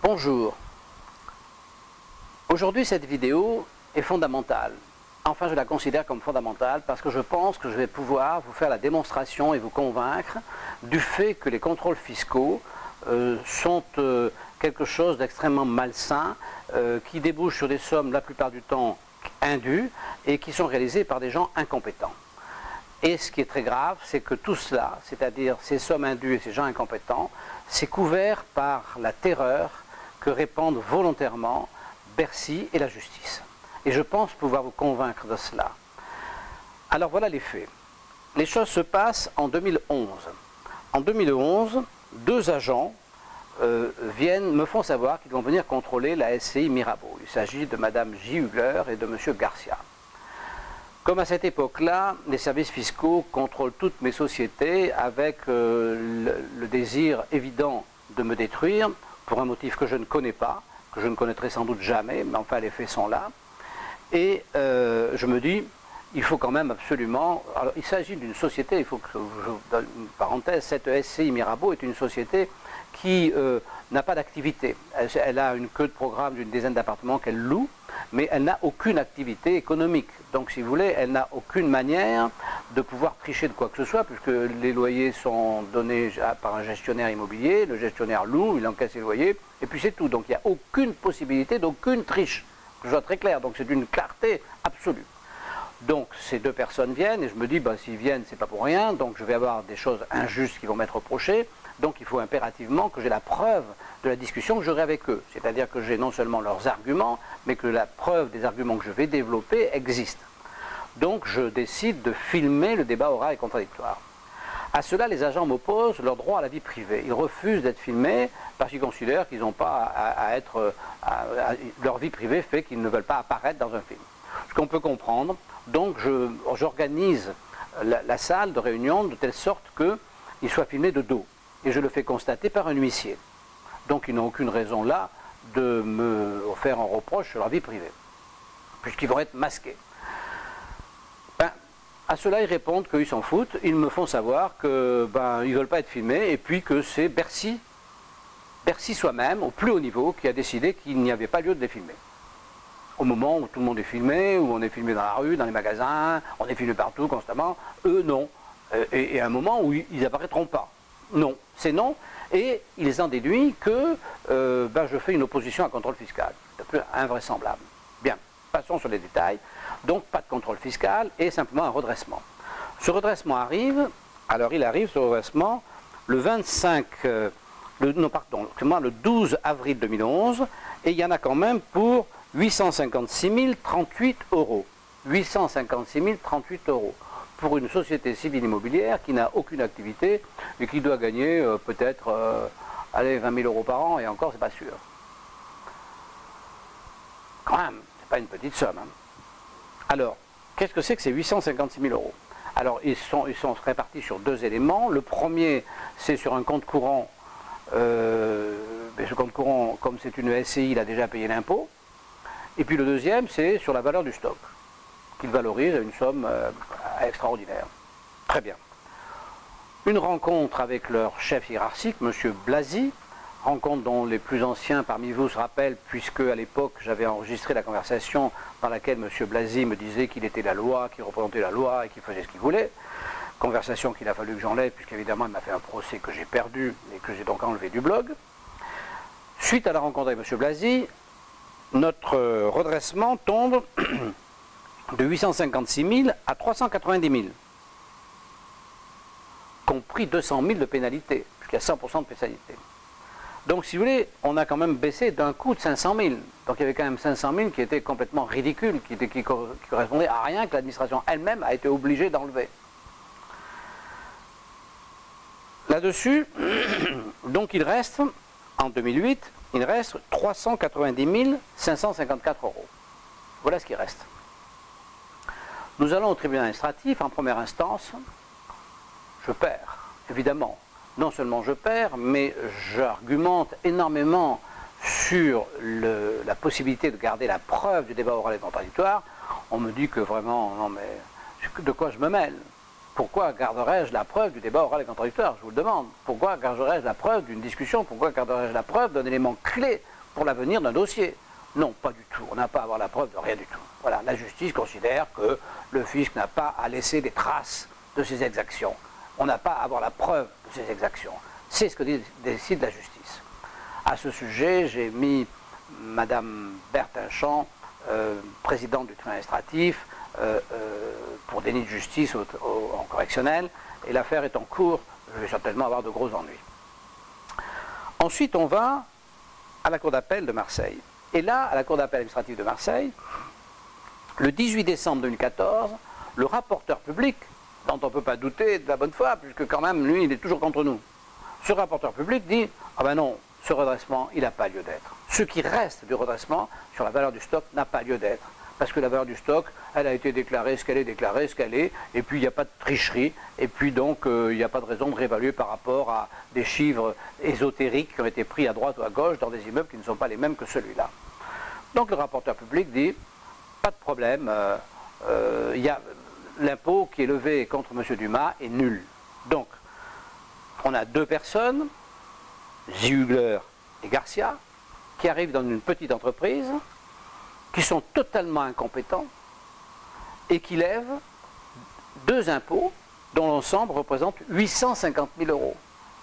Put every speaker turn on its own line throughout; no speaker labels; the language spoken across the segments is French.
Bonjour. Aujourd'hui, cette vidéo est fondamentale. Enfin, je la considère comme fondamentale parce que je pense que je vais pouvoir vous faire la démonstration et vous convaincre du fait que les contrôles fiscaux sont quelque chose d'extrêmement malsain, qui débouche sur des sommes la plupart du temps indues et qui sont réalisées par des gens incompétents. Et ce qui est très grave, c'est que tout cela, c'est-à-dire ces sommes indues et ces gens incompétents, c'est couvert par la terreur que répandent volontairement Bercy et la justice. Et je pense pouvoir vous convaincre de cela. Alors voilà les faits. Les choses se passent en 2011. En 2011, deux agents me font savoir qu'ils vont venir contrôler la SCI Mirabeau. Il s'agit de Mme J. Hugler et de M. Garcia. Comme à cette époque-là, les services fiscaux contrôlent toutes mes sociétés avec le désir évident de me détruire pour un motif que je ne connais pas, que je ne connaîtrai sans doute jamais, mais enfin les faits sont là. Et je me dis, il faut quand même absolument... Alors il s'agit d'une société, il faut que je donne une parenthèse, cette SCI Mirabeau est une société qui n'a pas d'activité. Elle a une queue de programme d'une dizaine d'appartements qu'elle loue, mais elle n'a aucune activité économique. Donc si vous voulez, elle n'a aucune manière de pouvoir tricher de quoi que ce soit, puisque les loyers sont donnés par un gestionnaire immobilier, le gestionnaire loue, il encaisse les loyers, et puis c'est tout. Donc il n'y a aucune possibilité d'aucune triche. Que je sois très clair, donc c'est d'une clarté absolue. Donc ces deux personnes viennent, et je me dis, ben, s'ils viennent, c'est pas pour rien, donc je vais avoir des choses injustes qui vont m'être reprochées, donc il faut impérativement que j'ai la preuve de la discussion que j'aurai avec eux. C'est-à-dire que j'ai non seulement leurs arguments, mais que la preuve des arguments que je vais développer existe. Donc je décide de filmer le débat oral et contradictoire. À cela, les agents m'opposent leur droit à la vie privée. Ils refusent d'être filmés parce qu'ils considèrent qu'ils n'ont pas leur vie privée fait qu'ils ne veulent pas apparaître dans un film. Ce qu'on peut comprendre. Donc j'organise la salle de réunion de telle sorte qu'ils soient filmés de dos. Et je le fais constater par un huissier. Donc ils n'ont aucune raison là de me faire un reproche sur leur vie privée, puisqu'ils vont être masqués. Ben, à cela, ils répondent qu'ils s'en foutent. Ils me font savoir qu'ils ne veulent pas être filmés et puis que c'est Bercy soi-même, au plus haut niveau, qui a décidé qu'il n'y avait pas lieu de les filmer. Au moment où tout le monde est filmé, où on est filmé dans la rue, dans les magasins, on est filmé partout constamment, eux non. Et à un moment où ils n'apparaîtront pas. Non, c'est non. Et ils en déduisent que je fais une opposition à contrôle fiscal. C'est un peu invraisemblable. Bien, passons sur les détails. Donc pas de contrôle fiscal et simplement un redressement. Ce redressement arrive, alors il arrive ce redressement le 12 avril 2011 et il y en a quand même pour 856 038 euros. 856 038 euros pour une société civile immobilière qui n'a aucune activité et qui doit gagner peut-être 20 000 euros par an, et encore c'est pas sûr. Quand même, c'est pas une petite somme. Hein. Alors, qu'est-ce que c'est que ces 856 000 euros? Alors, ils sont répartis sur deux éléments. Le premier, c'est sur un compte courant. Ce compte courant, comme c'est une SCI, il a déjà payé l'impôt. Et puis le deuxième, c'est sur la valeur du stock, qu'il valorise à une somme extraordinaire. Très bien. Une rencontre avec leur chef hiérarchique, M. Blasi, rencontre dont les plus anciens parmi vous se rappellent, puisque à l'époque j'avais enregistré la conversation dans laquelle M. Blasi me disait qu'il était la loi, qu'il représentait la loi et qu'il faisait ce qu'il voulait. Conversation qu'il a fallu que j'enlève, puisqu'évidemment il m'a fait un procès que j'ai perdu et que j'ai donc enlevé du blog. Suite à la rencontre avec M. Blasi, notre redressement tombe de 856 000 à 390 000, compris 200 000 de pénalité, puisqu'il y a 100% de pénalité. Donc si vous voulez, on a quand même baissé d'un coup de 500 000. Donc il y avait quand même 500 000 qui étaient complètement ridicules, qui correspondaient à rien que l'administration elle-même a été obligée d'enlever. Là-dessus, donc il reste, en 2008, il reste 390 554 euros. Voilà ce qui reste. Nous allons au tribunal administratif, en première instance, je perds, évidemment. Non seulement je perds, mais j'argumente énormément sur la possibilité de garder la preuve du débat oral et contradictoire. On me dit que vraiment, non mais, de quoi je me mêle? Pourquoi garderais-je la preuve du débat oral et contradictoire? Je vous le demande. Pourquoi garderais-je la preuve d'une discussion? Pourquoi garderais-je la preuve d'un élément clé pour l'avenir d'un dossier. Non, pas du tout. On n'a pas à avoir la preuve de rien du tout. Voilà, la justice considère que le fisc n'a pas à laisser des traces de ses exactions. On n'a pas à avoir la preuve de ses exactions. C'est ce que décide la justice. À ce sujet, j'ai mis Madame Bertinchamp, présidente du tribunal administratif, pour déni de justice en correctionnel, et l'affaire est en cours. Je vais certainement avoir de gros ennuis. Ensuite, on va à la Cour d'appel de Marseille. Et là, à la Cour d'appel administrative de Marseille, le 18 décembre 2014, le rapporteur public, dont on ne peut pas douter de la bonne foi, puisque quand même, lui, il est toujours contre nous. Ce rapporteur public dit, ah ben non, ce redressement, il n'a pas lieu d'être. Ce qui reste du redressement sur la valeur du stock n'a pas lieu d'être. Parce que la valeur du stock, elle a été déclarée, ce qu'elle est déclarée, ce qu'elle est, et puis il n'y a pas de tricherie, et puis donc il n'y a pas de raison de réévaluer par rapport à des chiffres ésotériques qui ont été pris à droite ou à gauche dans des immeubles qui ne sont pas les mêmes que celui-là. Donc le rapporteur public dit, pas de problème, l'impôt qui est levé contre M. Dumas est nul. Donc, on a deux personnes, Ziegler et Garcia, qui arrivent dans une petite entreprise, qui sont totalement incompétents et qui lèvent deux impôts dont l'ensemble représente 850 000 €.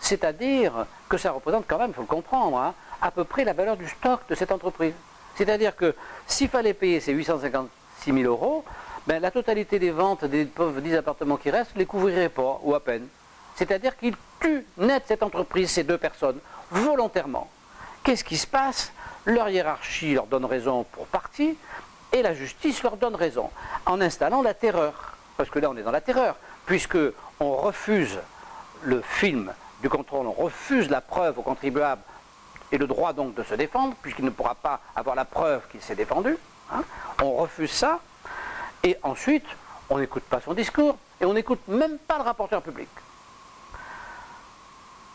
C'est-à-dire que ça représente quand même, il faut le comprendre, hein, à peu près la valeur du stock de cette entreprise. C'est-à-dire que s'il fallait payer ces 856 000 €, ben, la totalité des ventes des pauvres 10 appartements qui restent ne les couvrirait pas, ou à peine. C'est-à-dire qu'ils tuent net cette entreprise, ces deux personnes, volontairement. Qu'est-ce qui se passe? Leur hiérarchie leur donne raison pour partie, et la justice leur donne raison, en installant la terreur. Parce que là, on est dans la terreur, puisque on refuse le film du contrôle, on refuse la preuve au contribuable, et le droit donc de se défendre, puisqu'il ne pourra pas avoir la preuve qu'il s'est défendu. Hein. On refuse ça, et ensuite, on n'écoute pas son discours, et on n'écoute même pas le rapporteur public.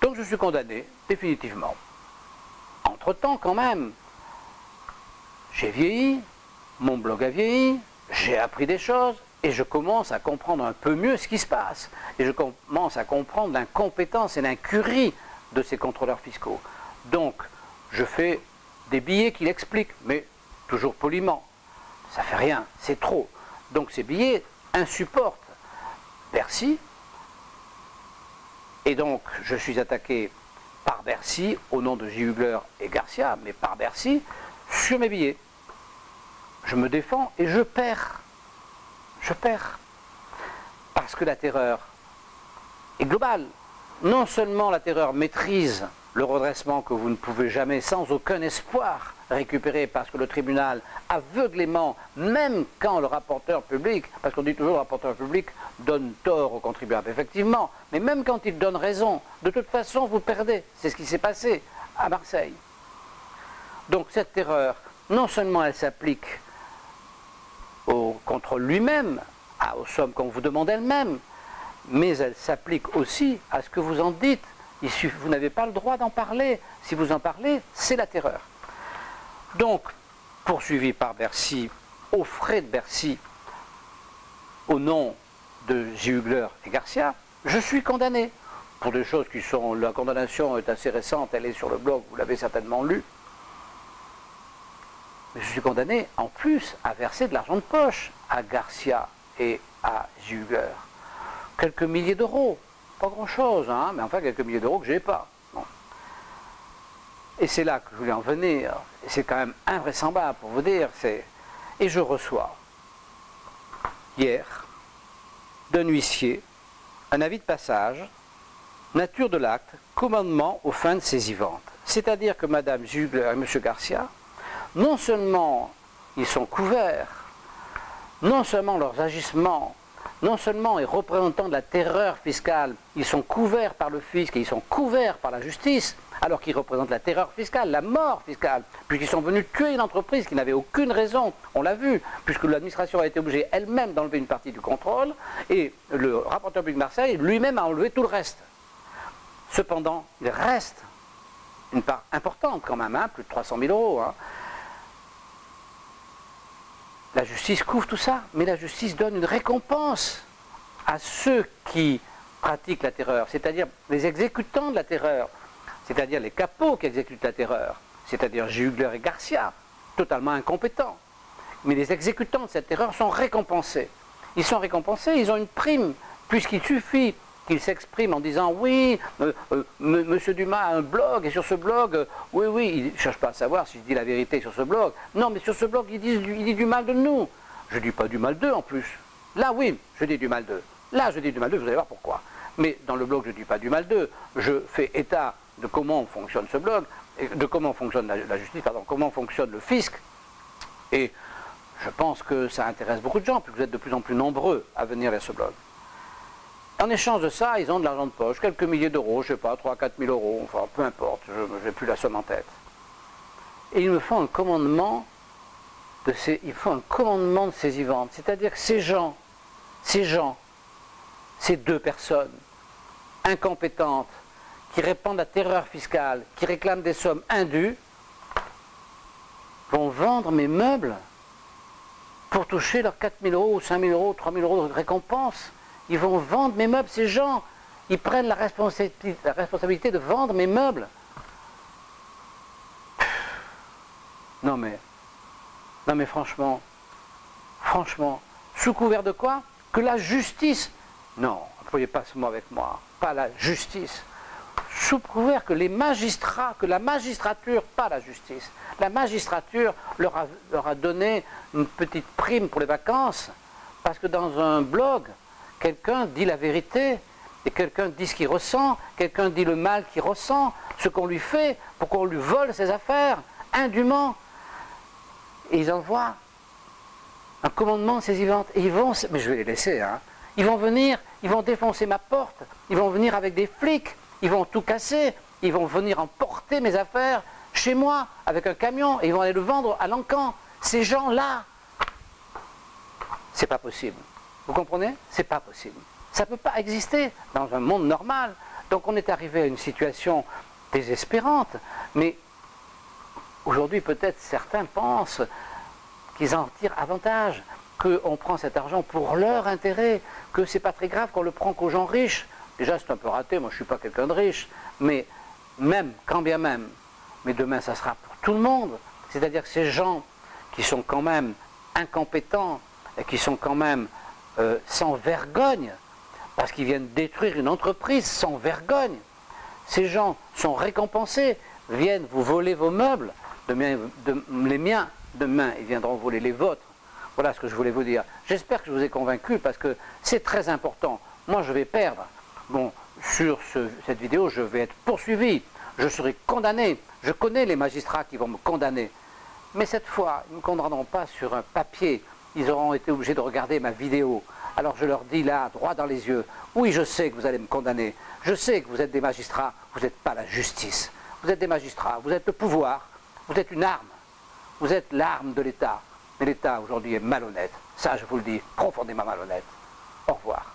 Donc je suis condamné, définitivement. Entre-temps, quand même, j'ai vieilli, mon blog a vieilli, j'ai appris des choses, et je commence à comprendre un peu mieux ce qui se passe. Et je commence à comprendre l'incompétence et l'incurie de ces contrôleurs fiscaux. Donc, je fais des billets qui l'expliquent, mais toujours poliment. Ça fait rien, c'est trop. Donc ces billets insupportent Bercy, et donc je suis attaqué par Bercy, au nom de Ziegler et Garcia, mais par Bercy, sur mes billets. Je me défends et je perds. Je perds. Parce que la terreur est globale. Non seulement la terreur maîtrise le redressement que vous ne pouvez jamais, sans aucun espoir, récupérer, parce que le tribunal, aveuglément, même quand le rapporteur public, parce qu'on dit toujours le rapporteur public donne tort au contribuable, effectivement, mais même quand il donne raison, de toute façon vous perdez. C'est ce qui s'est passé à Marseille. Donc cette terreur, non seulement elle s'applique au contrôle lui-même, aux sommes qu'on vous demande elle-même, mais elle s'applique aussi à ce que vous en dites. Vous n'avez pas le droit d'en parler. Si vous en parlez, c'est la terreur. Donc, poursuivi par Bercy, aux frais de Bercy, au nom de Ziegler et Garcia, je suis condamné pour des choses qui sont... La condamnation est assez récente, elle est sur le blog, vous l'avez certainement lu. Mais je suis condamné, en plus, à verser de l'argent de poche à Garcia et à Ziegler. Quelques milliers d'euros. Pas grand-chose, hein, mais enfin quelques milliers d'euros que je n'ai pas. Bon. Et c'est là que je voulais en venir. Et c'est quand même invraisemblable pour vous dire. Et je reçois, hier, d'un huissier, un avis de passage, nature de l'acte, commandement aux fins de saisie vente. C'est-à-dire que Mme Ziegler et M. Garcia, non seulement ils sont couverts, non seulement leurs agissements, non seulement les représentants de la terreur fiscale, ils sont couverts par le fisc et ils sont couverts par la justice, alors qu'ils représentent la terreur fiscale, la mort fiscale, puisqu'ils sont venus tuer une entreprise qui n'avait aucune raison, on l'a vu, puisque l'administration a été obligée elle-même d'enlever une partie du contrôle, et le rapporteur public de Marseille lui-même a enlevé tout le reste. Cependant, il reste une part importante quand même, hein, plus de 300 000 €. Hein. La justice couvre tout ça, mais la justice donne une récompense à ceux qui pratiquent la terreur, c'est-à-dire les exécutants de la terreur, c'est-à-dire les capots qui exécutent la terreur. c'est-à-dire Giugler et Garcia, totalement incompétents. Mais les exécutants de cette erreur sont récompensés. Ils sont récompensés, ils ont une prime, puisqu'il suffit qu'ils s'expriment en disant oui, Monsieur Dumas a un blog, et sur ce blog, oui, il ne cherche pas à savoir si je dis la vérité sur ce blog. Non, mais sur ce blog, il dit du mal de nous. Je ne dis pas du mal d'eux en plus. Là, oui, je dis du mal d'eux. Là, je dis du mal d'eux, vous allez voir pourquoi. Mais dans le blog, je ne dis pas du mal d'eux. Je fais état de comment fonctionne ce blog, et de comment fonctionne la justice, pardon, comment fonctionne le fisc. Et je pense que ça intéresse beaucoup de gens, puisque vous êtes de plus en plus nombreux à venir vers ce blog. En échange de ça, ils ont de l'argent de poche, quelques milliers d'euros, je ne sais pas, 3 000 à 4 000 euros, enfin peu importe, je n'ai plus la somme en tête. Et ils me font un commandement de ces ventes. C'est-à-dire que ces deux personnes incompétentes, qui répandent la terreur fiscale, qui réclament des sommes indues, vont vendre mes meubles pour toucher leurs 4 000 euros, ou 5 000 euros, 3 000 euros de récompense. Ils vont vendre mes meubles, ces gens. Ils prennent la responsabilité de vendre mes meubles. Non mais franchement, sous couvert de quoi? Que la justice, non, n'employez pas ce mot avec moi, pas la justice, sous couvert que les magistrats, que la magistrature, pas la justice, la magistrature leur a donné une petite prime pour les vacances, parce que dans un blog, quelqu'un dit la vérité, et quelqu'un dit ce qu'il ressent, quelqu'un dit le mal qu'il ressent, ce qu'on lui fait, pour qu'on lui vole ses affaires, indûment. Et ils envoient un commandement saisivante. Et ils vont, mais je vais les laisser, hein. Ils vont venir, ils vont défoncer ma porte, ils vont venir avec des flics, ils vont tout casser, ils vont venir emporter mes affaires chez moi, avec un camion, et ils vont aller le vendre à l'encan. Ces gens-là, c'est pas possible. Vous comprenez? C'est pas possible. Ça ne peut pas exister dans un monde normal. Donc on est arrivé à une situation désespérante. Mais aujourd'hui, peut-être certains pensent qu'ils en tirent avantage, qu'on prend cet argent pour leur intérêt, que c'est pas très grave qu'on le prend qu'aux gens riches. Déjà, c'est un peu raté, moi je ne suis pas quelqu'un de riche, mais même, quand bien même, mais demain ça sera pour tout le monde. C'est-à-dire que ces gens qui sont quand même incompétents et qui sont quand même sans vergogne, parce qu'ils viennent détruire une entreprise sans vergogne. Ces gens sont récompensés, viennent vous voler vos meubles, les miens, demain ils viendront voler les vôtres. Voilà ce que je voulais vous dire. J'espère que je vous ai convaincu, parce que c'est très important. Moi je vais perdre. Bon, sur cette vidéo, je vais être poursuivi, je serai condamné. Je connais les magistrats qui vont me condamner. Mais cette fois, ils ne me condamneront pas sur un papier. Ils auront été obligés de regarder ma vidéo. Alors je leur dis là, droit dans les yeux, oui, je sais que vous allez me condamner. Je sais que vous êtes des magistrats, vous n'êtes pas la justice. Vous êtes des magistrats, vous êtes le pouvoir, vous êtes une arme. Vous êtes l'arme de l'État. Mais l'État aujourd'hui est malhonnête. Ça, je vous le dis, profondément malhonnête. Au revoir.